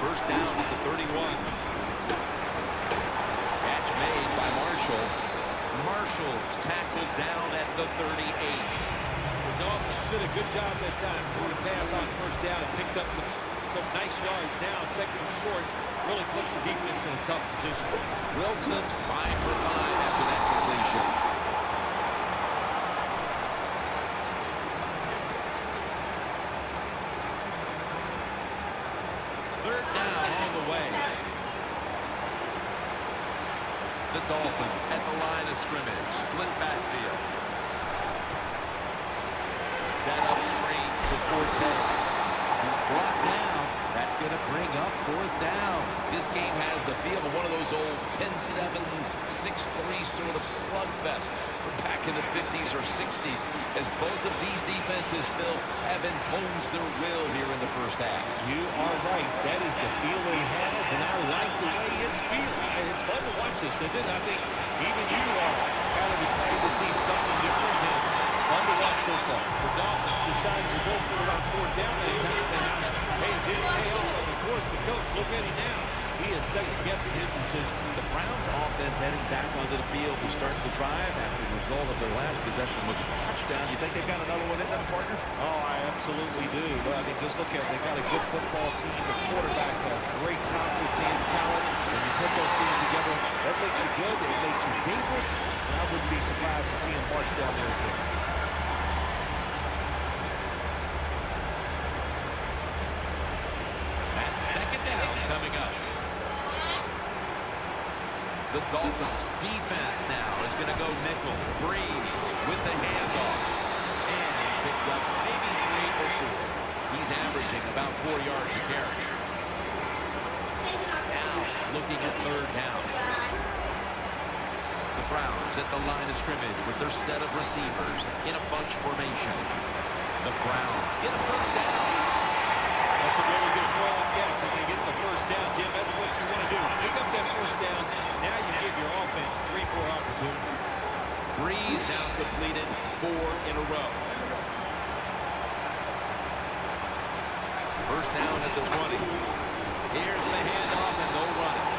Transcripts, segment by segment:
First down at the 31. Catch made by Marshall. Marshall's tackled down at the 38. The Dolphins did a good job that time throwing a pass on first down and picked up some nice yards. Now second and short really puts the defense in a tough position. Wilson's 5 for 5 after that completion. Third down on the way. The Dolphins at the line of scrimmage. Split backfield. Set up screen to Forte. He's brought down. That's going to bring up fourth down. This game has the feel of one of those old 10-7, 6-3 sort of slugfest from back in the 50s or 60s, as both of these defenses, Phil, have imposed their will here in the first half. You are right. That is the feel it has, and I like the way it's feeling. It's fun to watch this, and I think even you are kind of excited to see something different and fun to watch so far. The Dolphins decided to go for it on fourth down that time, and hey, it didn't pay off. Of course, the coach, look at him now. He is second-guessing his decision. The Browns offense heading back onto the field to start the drive after the result of their last possession was a touchdown. You think they've got another one in them, partner? Oh, I absolutely do. But I mean, just look at it. They've got a good football team. The quarterback has great confidence and talent. When you put those things together, that makes you good. It makes you dangerous. And I wouldn't be surprised to see him march down there again. That's second down coming up. The Dolphins defense now is going to go nickel. Breeze with the handoff. And picks up maybe 3 or 4. He's averaging about 4 yards a carry. Now looking at third down. The Browns at the line of scrimmage with their set of receivers in a bunch formation. The Browns get a first down. That's a really good throw and catch. If they get the first down, Jim, that's what you want to do. Pick up that first down. Now you give your offense 3-4 opportunities. Breeze now completed 4 in a row. First down at the 20. Here's the handoff, and they'll run it.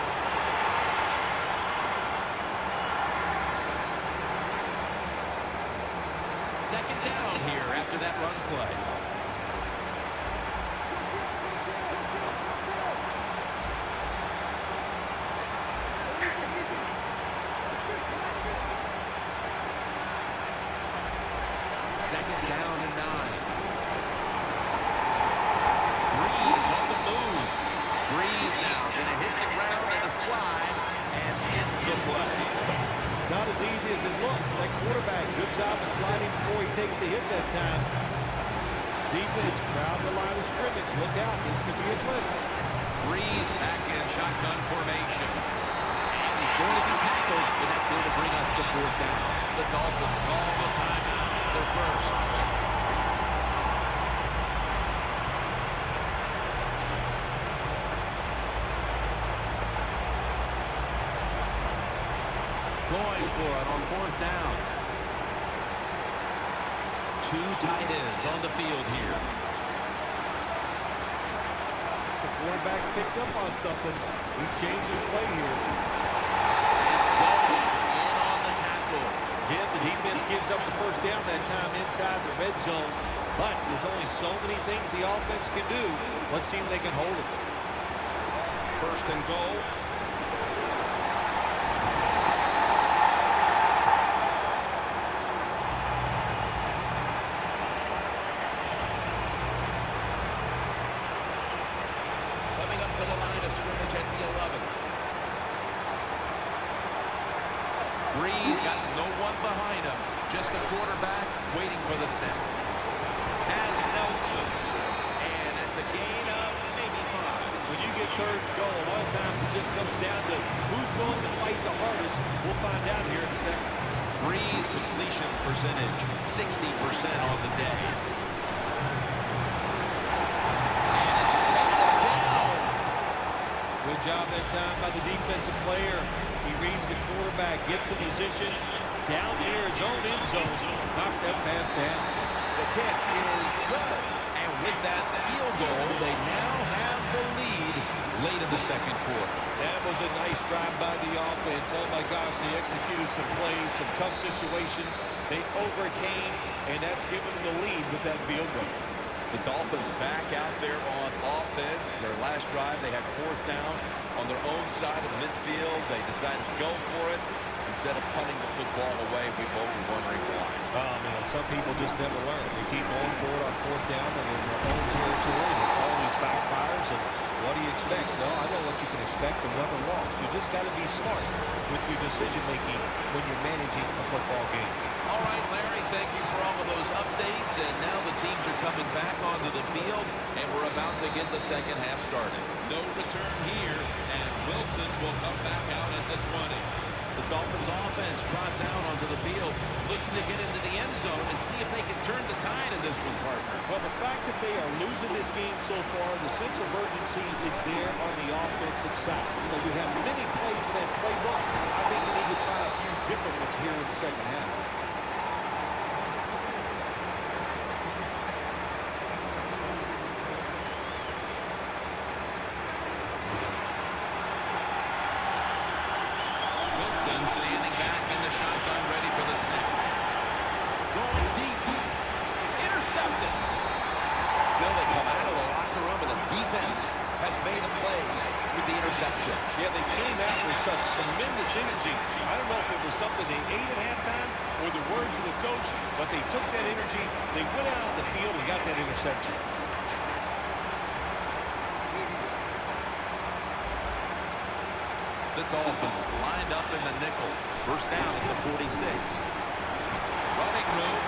Second down here after that run play. Second down and 9. Breeze on the move. Breeze now going to hit the ground in a slide and end the play. It's not as easy as it looks. That quarterback, good job of sliding before he takes the hit that time. Defense crowd the line of scrimmage. Look out, this could be a blitz. Breeze back in shotgun formation. And he's going to be tackled, and that's going to bring us to fourth down. The Dolphins call the timeout. Their first. Going for it on fourth down. 2 tight ends on the field here. The quarterback's picked up on something. He's changing play here. Jones in on the tackle. Jim, the defense gives up the first down that time inside the red zone. But there's only so many things the offense can do. Let's see if they can hold it. First and goal. Coming up to the line of scrimmage at the 11. Breeze got no one behind him. Just a quarterback waiting for the snap. Has Nelson. And it's a gain of maybe 5. When you get third and goal, a lot of times it just comes down to who's going to fight the hardest. We'll find out here in a second. Breeze completion percentage, 60% on the day. And it's batted down. Good job that time by the defensive player. He reads the quarterback, gets in position down near his own end zone, knocks that pass down. The kick is good. And with that field goal, they now have the lead late in the second quarter. That was a nice drive by the offense. Oh, my gosh, they executed some plays, some tough situations. They overcame, and that's given them the lead with that field goal. The Dolphins back out there on offense. Their last drive, they had fourth down on their own side of the midfield. They decided to go for it. Instead of punting the football away, we both were wondering why. Oh, man, some people just never learn. They keep going for it on fourth down and in their own territory. It always backfires, and what do you expect? Well, I know what you can expect and win or loss. You just got to be smart with your decision-making when you're managing a football game. All right, Larry, thank you for all of those updates. And now the teams are coming back onto the field, and we're about to get the second half started. No return here, and Wilson will come back out at the 20. The Dolphins offense trots out onto the field, looking to get into the end zone and see if they can turn the tide in this one, partner. Well, the fact that they are losing this game so far, the sense of urgency is there on the offensive side. You know, you have many plays in that playbook. I think you need to try a few different ones here in the second half. Standing back in the shotgun, ready for the snap. Going deep. Intercepted. Phil, they come out of the locker room, and the defense has made a play with the interception. Yeah, they came out with such tremendous energy. I don't know if it was something they ate at halftime or the words of the coach, but they took that energy, they went out on the field and got that interception. The Dolphins lined up in the nickel. First down at the 46. Running room.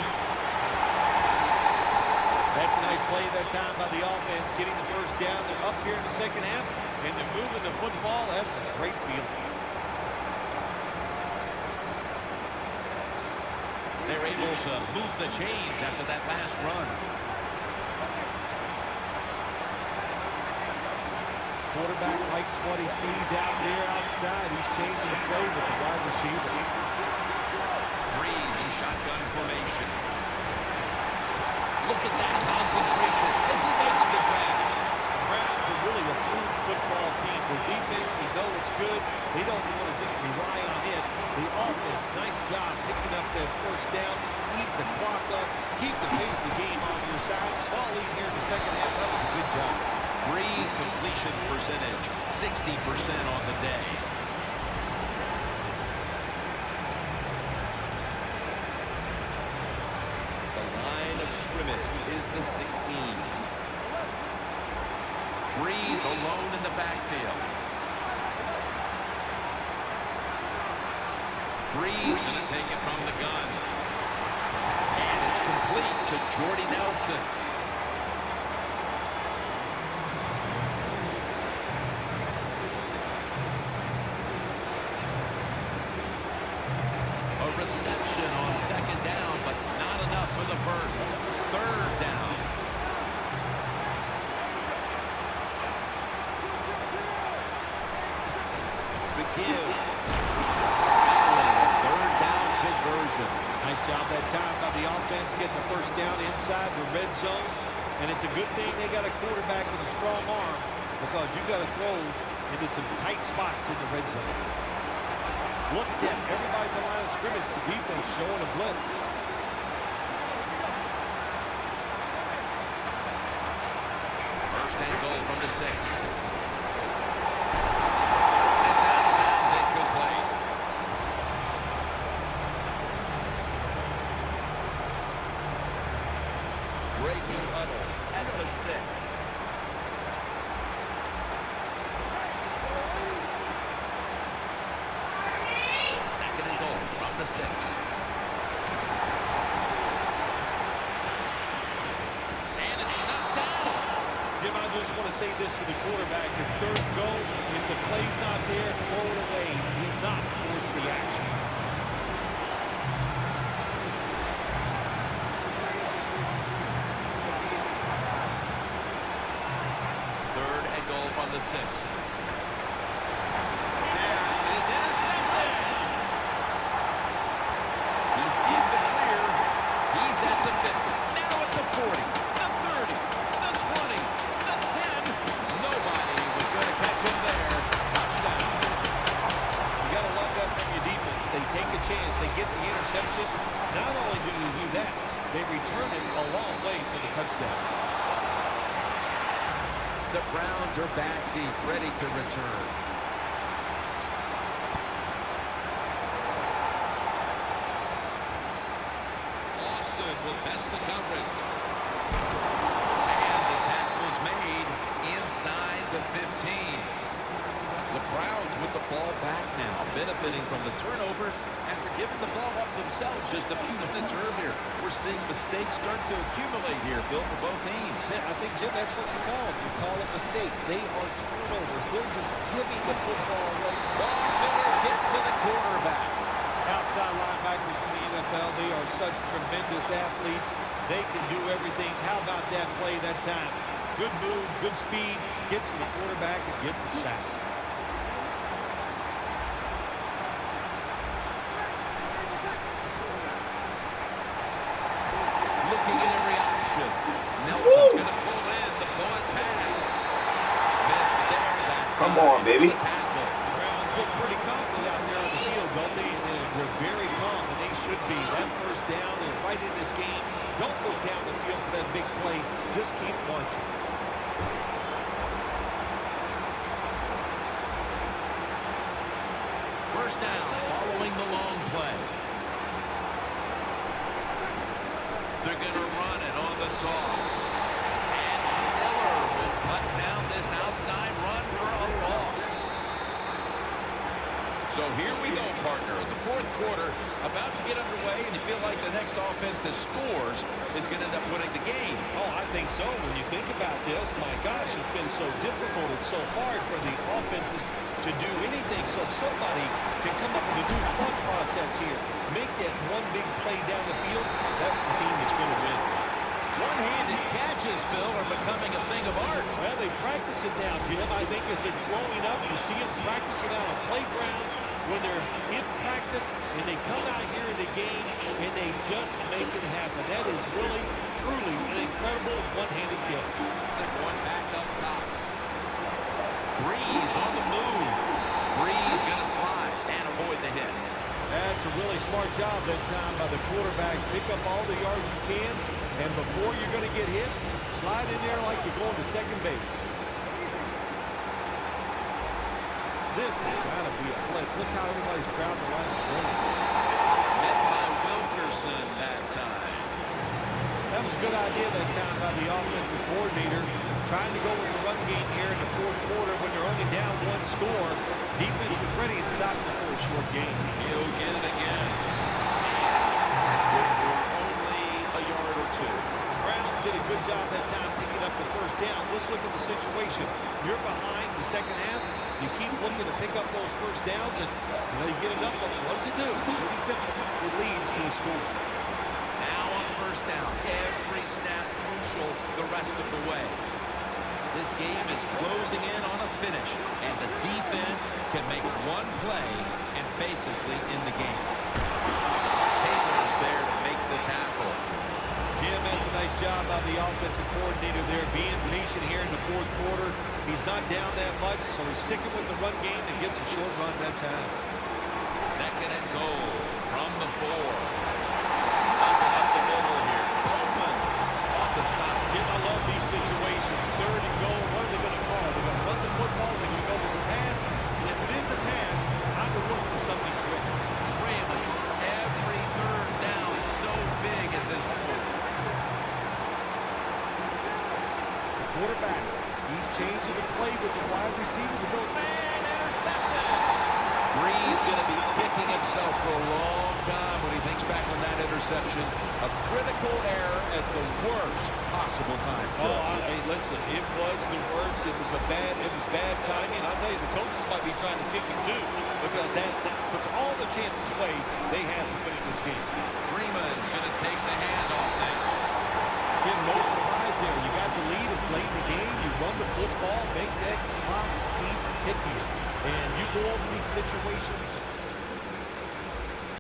That's a nice play that time by the offense, getting the first down. They're up here in the second half, and they're moving the football. That's a great feeling. They're able to move the chains after that last run. Quarterback likes what he sees out there outside. He's changing the play with the wide receiver. Breeze in shotgun formation. Look at that concentration as he makes the grab. The Browns are really a true football team. Their defense, we know it's good. They don't want to just rely on it. The offense, nice job picking up that first down, eat the clock up, keep the pace of the game on your side. Small lead here in the second half. That was a good job. Breeze completion percentage, 60% on the day. The line of scrimmage is the 16. Breeze alone in the backfield. Breeze going to take it from the gun. And it's complete to Jordy Nelson. Reception on second down, but not enough for the first. Third down. The give. Third down conversion. Nice job that time by the offense getting the first down inside the red zone. And it's a good thing they got a quarterback with a strong arm because you got to throw into some tight spots in the red zone. Look at that. Everybody at the line of scrimmage, the defense showing a blitz. First and goal from the 6. It's out of bounds, incomplete. Breaking huddle at the 6. The 6. And it's knocked down. Jim, I just want to say this to the quarterback. It's third and goal. If the play's not there, throw it away. Do not force the action. Third and goal from the 6. Pass is intercepted. He's in the clear. He's at the 50. Now at the 40. The 30. The 20. The 10. Nobody was going to catch him chance, they get the interception. Not only do they do that, they return it a long way for the touchdown. The Browns are back deep, ready to return. Austin will test the coverage. And the tackle's made inside the 15. The Browns with the ball back now, benefiting from the turnover after giving the ball up themselves just a few minutes earlier. We're seeing mistakes start to accumulate here, Bill, for both teams. Yeah, I think, Jim, that's what you call them. You call them mistakes. They are turnovers. They're just giving the football away. Von Miller gets to the quarterback. Outside linebackers in the NFL, they are such tremendous athletes. They can do everything. How about that play that time? Good move, good speed, gets to the quarterback and gets a sack. Looking at every option. Nelson's going to pull in the bullet pass. Smith's there that time. Come on, baby. Tackle. The Browns look pretty confident out there on the field, don't they? And they're very calm, and they should be. That first down and right in this game. Don't look down the field for that big play. Just keep marching. First down following the long play. They're going to run it on the toss. And Miller will cut down this outside run for a loss. So here we go, partner. The fourth quarter about to get underway, and you feel like the next offense that scores is going to end up winning the game. Oh, I think so. When you think about this, my gosh, it's been so difficult and so hard for the offenses to do anything. So if somebody can come up with a new thought process here, make that one big play down the field, that's the team that's going to win. One-handed catches, Bill, are becoming a thing of art. Well, they practice it now, Jim. I think as it's growing up, you see them practicing out on playgrounds when they're in practice, and they come out here in the game, and they just make it happen. That is really, truly an incredible one-handed kick. They're going back up top. Breeze on the move. Breeze going to slide and avoid the hit. That's a really smart job that time by the quarterback. Pick up all the yards you can, and before you're going to get hit, slide in there like you're going to second base. This has got to be a blitz. Look how everybody's crowding the line of scrimmage. Met by Wilkerson that time. That was a good idea that time by the offensive coordinator. Trying to go with the run game here in the fourth quarter when they're only down one score. Defense was ready and stopped it for a short game. He'll get it again. That's good for only a yard or two. Browns did a good job that time picking up the first down. Let's look at the situation. You're behind the second half. You keep looking to pick up those first downs, and you get enough of them. What does it do? Pretty simple. It leads to a score. Now on first down. Every snap crucial the rest of the way. This game is closing in on a finish, and the defense can make one play and basically end the game. Taylor's there to make the tackle. Jim, that's a nice job by the offensive coordinator there, being patient here in the fourth quarter. He's not down that much, so he's sticking with the run game and gets a short run that time. Second and goal from the 4. Nothing up the middle here. Bowman on the stop. Jim, I love these situations. Third and goal, what are they going to call? They're going to run the football, they're going to go with the pass, and if it is a pass, I'm going to look for something quick. Trailing every third down so big at this point. The quarterback, he's changing the play with the wide receiver to go. Man, intercepted. Breeze going to be kicking himself for a long time when he thinks back on that interception. A critical error at the worst possible time. Hey, listen, it was the worst. It was bad timing. I'll tell you, the coaches might be trying to kick him too, because that took all the chances away they had to win this game. Freeman's going to take the handoff now. Again, no surprise there. You got the lead. It's late in the game. You run the football, make that clock keep ticking. And you go over these situations